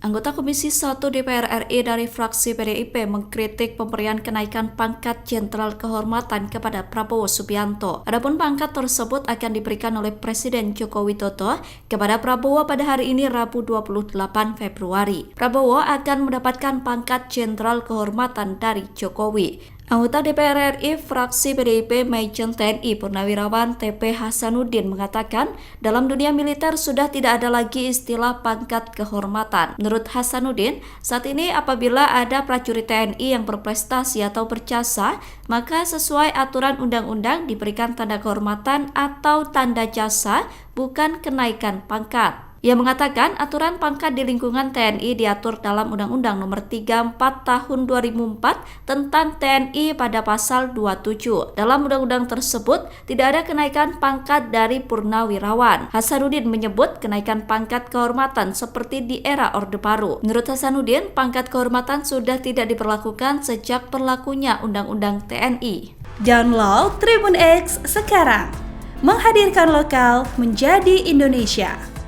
Anggota Komisi 1 DPR RI dari fraksi PDIP mengkritik pemberian kenaikan pangkat Jenderal Kehormatan kepada Prabowo Subianto. Adapun pangkat tersebut akan diberikan oleh Presiden Joko Widodo kepada Prabowo pada hari ini Rabu 28 Februari. Prabowo akan mendapatkan pangkat Jenderal Kehormatan dari Jokowi. Anggota DPR RI fraksi PDIP Majen TNI Purnawirawan TP Hasanuddin mengatakan dalam dunia militer sudah tidak ada lagi istilah pangkat kehormatan. Menurut Hasanuddin, saat ini apabila ada prajurit TNI yang berprestasi atau berjasa, maka sesuai aturan undang-undang diberikan tanda kehormatan atau tanda jasa, bukan kenaikan pangkat. Ia mengatakan aturan pangkat di lingkungan TNI diatur dalam Undang-Undang Nomor 34 Tahun 2004 tentang TNI pada pasal 27. Dalam undang-undang tersebut tidak ada kenaikan pangkat dari purnawirawan. Hasanuddin menyebut kenaikan pangkat kehormatan seperti di era Orde Baru. Menurut Hasanuddin, pangkat kehormatan sudah tidak diberlakukan sejak berlakunya Undang-Undang TNI. Download Tribun X sekarang, menghadirkan lokal menjadi Indonesia.